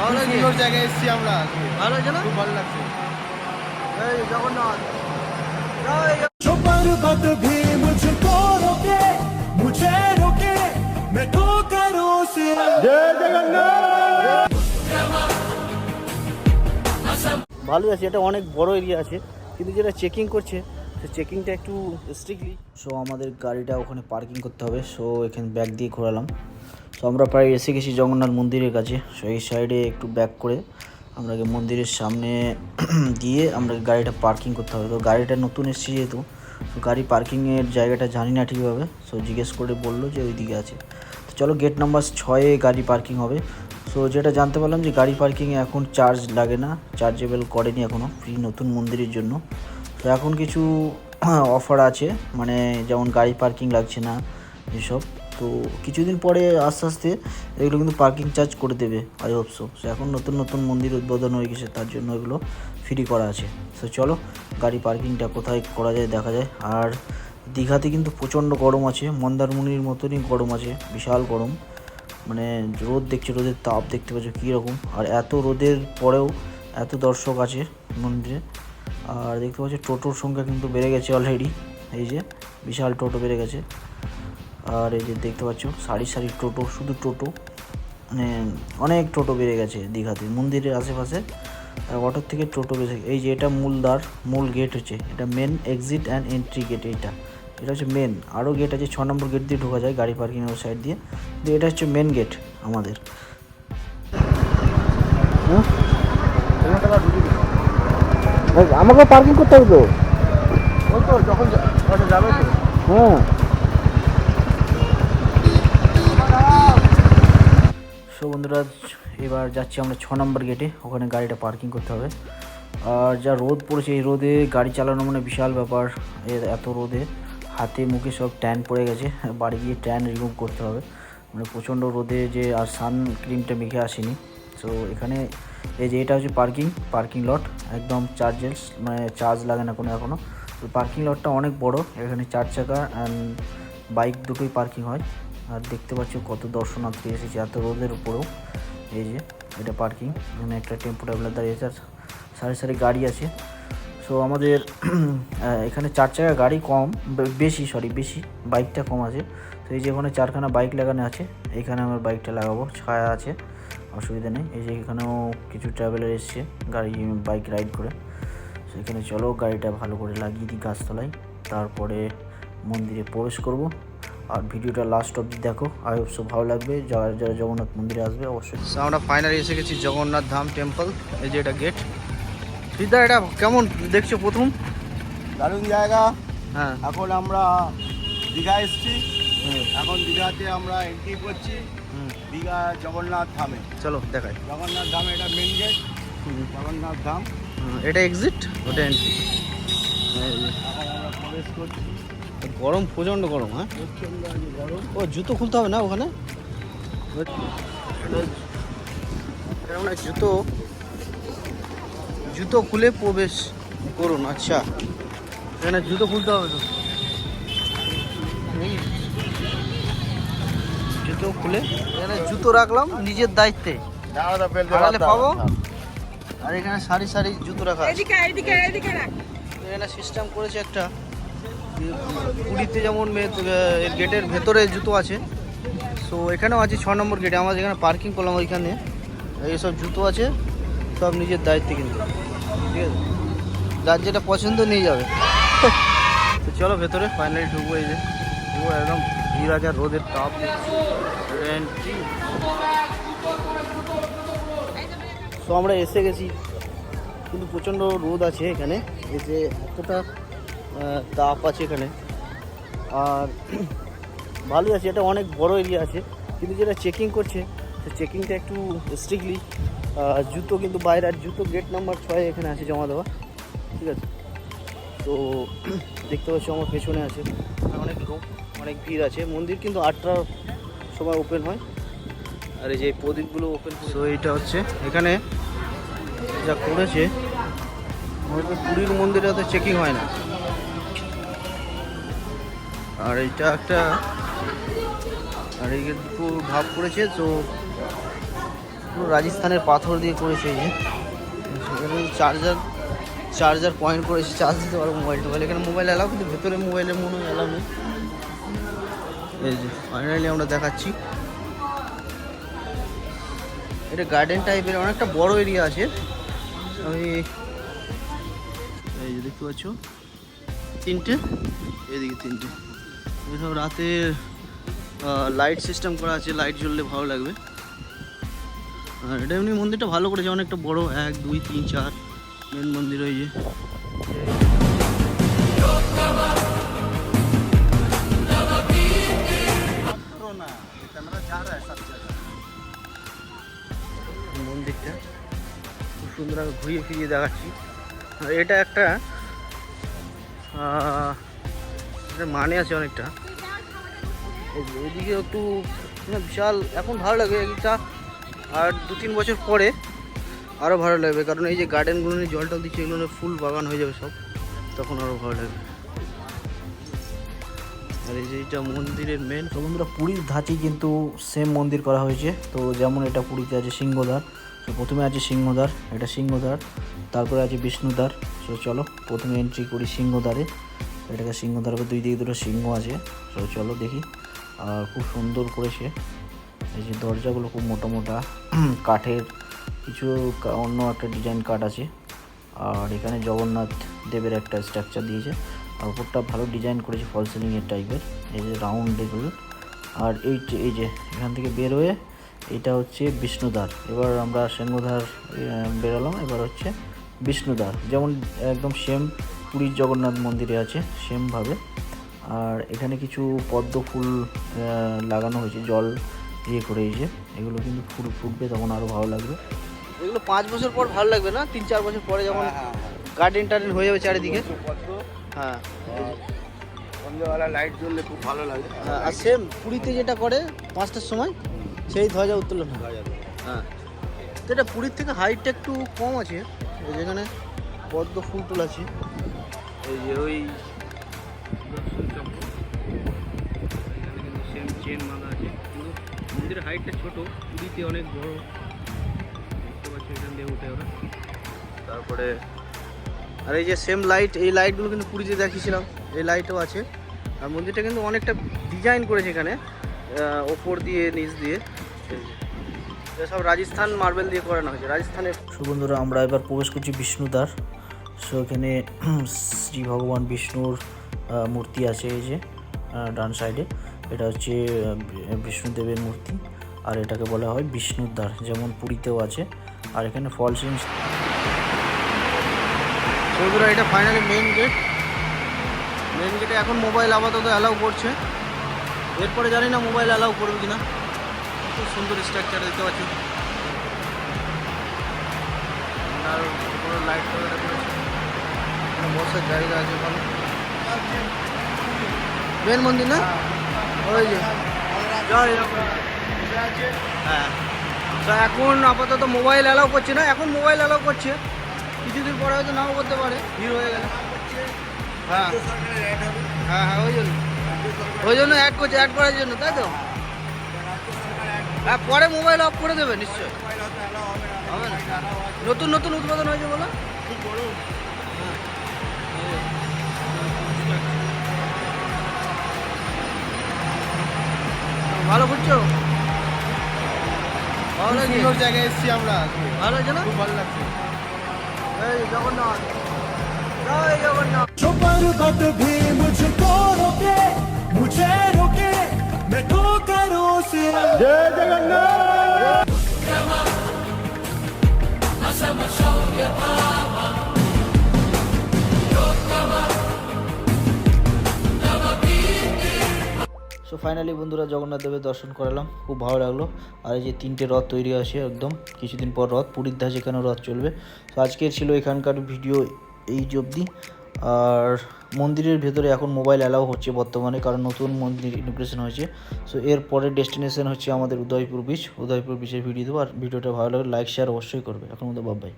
সুন্দর জায়গায় এসেছি আমরা। ভালো হয়েছে না? খুব ভালো লাগছে। এই জগন্নাথ जो पर्वत भी मुझको रोके, मुझे रोके, मैं ठोकरों से। जय जगन्नाथ। ভালোই আছে, এটা অনেক বড় এরিয়া আছে, কিন্তু যেটা চেকিং করছে সে চেকিংটা একটু স্ট্রিক্টলি। সো আমাদের গাড়িটা ওখানে পার্কিং করতে হবে। সো এখানে ব্যাক দিয়ে ঘোরালাম। সো আমরা প্রায় এসে গেছি জগন্নাথ মন্দিরের কাছে। সো এই সাইডে একটু ব্যাক করে আমরা মন্দিরের সামনে দিয়ে আমরা গাড়িটা পার্কিং করতে হবে। তো গাড়িটা নতুন এসেছি যেহেতু, তো গাড়ি পার্কিংয়ের জায়গাটা জানি না ঠিকভাবে। সো জিজ্ঞেস করে বললো যে ওই দিকে আছে। তো চলো, গেট নাম্বার 6-এ গাড়ি পার্কিং হবে। সো যেটা জানতে পারলাম যে গাড়ি পার্কিংয়ে এখন চার্জ লাগে না, চার্জেবল করেনি এখনও, ফ্রি নতুন মন্দিরের জন্য। তো এখন কিছু অফার আছে, মানে যেমন গাড়ি পার্কিং লাগছে না এসব। তো কিছুদিন পরে আস্তে আস্তে এগুলো কিন্তু পার্কিং চার্জ করে দেবে, আই হোপ সো। এখন নতুন নতুন মন্দির উদ্বোধন হয়ে গেছে, তার জন্য এগুলো ফ্রি করা আছে। সো চলো, গাড়ি পার্কিংটা কোথায় করা যায় দেখা যায়। আর দীঘাতে কিন্তু প্রচণ্ড গরম আছে, মন্দারমণির মতনই গরম আছে, বিশাল গরম। মানে রোদ দেখছি, রোদের তাপ দেখতে পাচ্ছ কীরকম। আর এত রোদের পরেও এত দর্শক আছে মন্দিরে। আর দেখতে পাচ্ছি টোটোর সংখ্যা কিন্তু বেড়ে গেছে অলরেডি, এই যে বিশাল টোটো বেড়ে গেছে। আর এই যে দেখতে পাচ্ছ সারি সারি টোটো, শুধু টোটো, মানে অনেক টোটো বেড়ে গেছে দীঘাতে মন্দিরের আশেপাশে। আর অটোর থেকে টোটো বেশি। এই যে এটা মূল গেট হচ্ছে, এটা main exit and entry gate. এটা হচ্ছে মেন। আরও গেট আছে, 6 নম্বর গেট দিয়ে ঢোকা যায় গাড়ি পার্কিংয়ের সাইড দিয়ে, কিন্তু এটা হচ্ছে মেন গেট আমাদের। আমাকে পার্কিং করতে হবে তো, যখন যাবে তো। হ্যাঁ। সো বন্ধুরা, এবার যাচ্ছি আমরা 6 নম্বর গেটে, ওখানে গাড়িটা পার্কিং করতে হবে। আর যা রোদ পড়েছে, এই রোদে গাড়ি চালানো মানে বিশাল ব্যাপার। এত রোদে হাতে মুখে সব ট্যান পড়ে গেছে, বাড়ি গিয়ে ট্যান রিমুভ করতে হবে। মানে প্রচণ্ড রোদে যে আর সানক্রিমটা মেখে আসেনি। সো এখানে এই যে এটা হচ্ছে পার্কিং লট, একদম চার্জেস, মানে চার্জ লাগে না কোনো এখনও। তো পার্কিং লটটা অনেক বড়, এখানে 4 চাকা অ্যান্ড বাইক দুটোই পার্কিং হয়। আর দেখতে পাচ্ছ কত দর্শনার্থী এসেছে এত রোদের উপরেও। এই যে এটা পার্কিং, এখানে একটা টেম্পো ট্রাভেলার দাঁড়িয়ে আছে, সারি সারি গাড়ি আছে। সো আমাদের এখানে 4 চাকা গাড়ি কম, বেশি বাইকটা কম আছে। তো এই যে এখানে 4খানা বাইক লাগানো আছে, এখানে আমার বাইকটা লাগাবো, ছায়া আছে, অসুবিধা নেই। এই যে এখানেও কিছু ট্রাভেলার এসছে বাইক রাইড করে। সো এখানে চলো গাড়িটা ভালো করে লাগিয়ে দিই গাছতলায়, তারপরে মন্দিরে প্রবেশ করব। আর ভিডিওটা লাস্ট অবধি দেখো, আই হোপ সো ভালো লাগবে। যারা যারা জগন্নাথ মন্দিরে আসবে অবশ্যই। আমরা ফাইনালি এসে গেছি জগন্নাথ ধাম টেম্পল। এই যে এটা গেট। সিদ্ধা, এটা কেমন দেখছো প্রথম? দারুণ জায়গা। হ্যাঁ, এখন আমরা দীঘা এসেছি। এখন দীঘাতে আমরা এন্ট্রি করছি দীঘা জগন্নাথ ধামে। চলো দেখাই। জগন্নাথ ধামে এটা মেন গেট, জগন্নাথ ধাম। এটা এক্সিট, ওটা এন্ট্রি। এখন আমরা প্রবেশ করছি। গরম, প্রচণ্ড গরম। হ্যাঁ, প্রচণ্ড গরম। ও জুতো খুলতে হবে না ওখানে? এটা মানে জুতো খুলে প্রবেশ করুন। আচ্ছা, এখানে জুতো খুলতে হবে তো, জুতো খুলে এখানে জুতো রাখলাম নিজের দায়িত্বে, আড়ালে পাবো। আর এখানে সারি সারি জুতো রাখা আছে। এখানে সিস্টেম করেছে একটা, পুরীতে যেমন গেটের ভেতরে জুতো আছে। সো এখানেও আছে 6 নম্বর গেটে। আমরা যেখানে পার্কিং করলাম ওইখানে এইসব জুতো আছে, সব নিজের দায়িত্বে কিন্তু, ঠিক আছে? যার যেটা পছন্দ নিয়ে যাবে। তো চলো ভেতরে ফাইনালি ঢুকবো। এই যে ঢুকবো, একদম ভিড় আছে, রোদের তাপ। সো আমরা এসে গেছি, কিন্তু প্রচণ্ড রোদ আছে এখানে। এই যে এতটা তাপ আছে এখানে। আর ভালোই আছে, এটা অনেক বড় এরিয়া আছে, কিন্তু যেটা চেকিং করছে সে চেকিংটা একটু স্ট্রিক্টলি। জুতো কিন্তু বাইরে, আর জুতো গেট নাম্বার 6 এখানে আছে জমা দেওয়া, ঠিক আছে? তো দেখতে পাচ্ছি আমার পেছনে আছে অনেক লোক, অনেক ভিড় আছে। মন্দির কিন্তু 8টার সময় ওপেন হয়। আর এই যে প্রদীপগুলো ওপেন। তো এইটা হচ্ছে এখানে যা করেছে, হয়তো পুরীর মন্দিরে তো চেকিং হয় না। আর এইটা একটা, আর এই দুটো ভাগ করেছে। তো পুরো রাজস্থানের পাথর দিয়ে করেছে এই যে এখানে চার্জার পয়েন্ট করেছে, চার্জ দিতে পারবো মোবাইল টোবাইল। এখানে মোবাইল অ্যালাউ, কিন্তু ভেতরে মোবাইলের মনে হয় অ্যালাউ নেই। এই যে ফাইনালি আমরা দেখাচ্ছি, এটা গার্ডেন টাইপের অনেকটা বড় এরিয়া আছে। আমি এই যে দেখতে পাচ্ছ তিনটে, এদিকে তিনটে, এসব রাতের লাইট সিস্টেম করা আছে, লাইট জ্বললে ভালো লাগবে। আর এটা এমনি মন্দিরটা ভালো করেছে, অনেকটা বড়, 1 2 3 4 মেন মন্দির। ওই যে মন্দিরটা খুব সুন্দর, আমি ঘুরিয়ে ফিরিয়ে দেখাচ্ছি। আর এটা একটা মানে আছে অনেকটা। এদিকে একটু বিশাল, এখন ভালো লাগে এটা, আর 2-3 বছর পরে আরও ভালো লাগবে, কারণ এই যে গার্ডেনগুলো নিয়ে জলটা দিচ্ছে, এগুলো ফুল বাগান হয়ে যাবে সব, তখন আরও ভালো লাগবে। আর এই যে এটা মন্দিরের মেন। তো বন্ধুরা, পুরীর ধাঁচেই কিন্তু সেম মন্দির করা হয়েছে। তো যেমন এটা পুরীতে আছে সিংহদ্বার, তো প্রথমে আছে সিংহদ্বার, এটা সিংহদ্বার, তারপরে আছে বিষ্ণুদ্বার। তো চলো প্রথমে এন্ট্রি করি সিংহদ্বারে। এটাকে সিংহদ্বার, 2 দিকে 2টো সিংহ আছে। তো চলো দেখি। আর খুব সুন্দর করেছে, এই যে দরজাগুলো খুব মোটা মোটা কাঠের, কিছু অন্য একটা ডিজাইন কাঠ আছে। আর এখানে জগন্নাথ দেবের একটা স্ট্রাকচার দিয়েছে, আর উপরটা ভালো ডিজাইন করেছে ফল সিলিংয়ের টাইপের, এই যে রাউন্ড এগুলো। আর এই যে এখান থেকে বের হয়ে এটা হচ্ছে বিষ্ণুদ্বার। এবার আমরা সিংহদ্বার বেরোলাম, এবার হচ্ছে বিষ্ণুদ্বার, যেমন একদম সেম পুরীর জগন্নাথ মন্দিরে আছে সেমভাবে। আর এখানে কিছু পদ্ম ফুল লাগানো হয়েছে, জল ইয়ে করে, এই যে এগুলো কিন্তু ফুল ফুটবে, তখন আরও ভালো লাগবে। এগুলো 5 বছর পর ভালো লাগবে না, 3-4 বছর পরে যখন গার্ডেন টার্ডেন হয়ে যাবে চারিদিকে। হ্যাঁ, সন্ধ্যেবেলা লাইট জ্বললে খুব ভালো লাগে। আর সেম পুরীতে যেটা করে 5টার সময়, সেই ধ্বজা উত্তোলন হয়। হ্যাঁ, তো এটা পুরীর থেকে হাইটটা একটু কম আছে, যেখানে পদ্ম ফুল টুল আছে। এই যে ওই সেম চেন বাঁধা আছে, কিন্তু মন্দিরের হাইটটা ছোট, পুরীতে অনেক বড়। দেখতে পাচ্ছি এখান দিয়ে উঠে ওরা। তারপরে আর এই যে সেম লাইট, এই লাইটগুলো কিন্তু পুরীতে দেখিয়েছিলাম, এই লাইটও আছে। আর মন্দিরটা কিন্তু অনেকটা ডিজাইন করেছে এখানে, ওপর দিয়ে নিচ দিয়ে, সব রাজস্থান মার্বেল দিয়ে করানো হয়েছে, রাজস্থানের। বন্ধুরা, আমরা এবার প্রবেশ করছি বিষ্ণুদ্বার। সো এখানে শ্রী ভগবান বিষ্ণুর মূর্তি আছে, এই যে ডান সাইডে, এটা হচ্ছে বিষ্ণুদেবের মূর্তি। আর এটাকে বলা হয় বিষ্ণুদ্বার, যেমন পুরীতেও আছে। আর এখানে ফল সিলিং। বন্ধুরা, এটা ফাইনালি মেইন গেট। মেইন গেটে এখন মোবাইল আপাতত অ্যালাউ করছে, এরপরে জানি না মোবাইল অ্যালাউ করবে কিনা। খুব সুন্দর স্ট্রাকচার দেখতে পাচ্ছি, আর পুরো লাইট করাটা করেছে, বসার জায়গা আছে ওখানে। মেন মন্দির না, ওই যে হ্যাঁ। তো এখন আপাতত মোবাইল অ্যালাউ করছে না, এখন মোবাইল অ্যালাউ করছে, কিছুদিন পরে হয়তো নাও করতে পারে, ভিড় হয়ে গেলে। হ্যাঁ হ্যাঁ হ্যাঁ, ওই জন্য অ্যাড করছে, অ্যাড করার জন্য, তাই তো? হ্যাঁ, পরে মোবাইল অফ করে দেবে নিশ্চয়, হবে না? নতুন নতুন উদ্বোধন হয়েছে বলো। ভালো বুঝছো, ভালো লাগছে, সুন্দর জায়গায় এসেছি আমরা, ভালো হয়েছে না? খুব ভালো লাগছে। এই জগন্নাথ, জয় জগন্নাথ। जो पर्वत भी मुझको रोके, मुझे रोके, मैं ठोकरों से जय जगन्नाथ। সো ফাইনালি বন্ধুরা, জগন্নাথ দেবের দর্শন করালাম, খুব ভালো লাগলো। আর এই যে 3টে রথ তৈরি আছে, একদম কিছুদিন পর রথ, পুরীর ধাঁচে এখানেও রথ চলবে। তো আজকের ছিল এখানকার ভিডিও এই অবধি। আর মন্দিরের ভেতরে এখন মোবাইল অ্যালাউ হচ্ছে বর্তমানে, কারণ নতুন মন্দির ইনোগ্রেশন হয়েছে। সো এর পরের ডেস্টিনেশন হচ্ছে আমাদের উদয়পুর বিচ। উদয়পুর বিচের ভিডিও দেবো। আর ভিডিওটা ভালো লাগলে লাইক শেয়ার অবশ্যই করবে। এখন মতো বাই।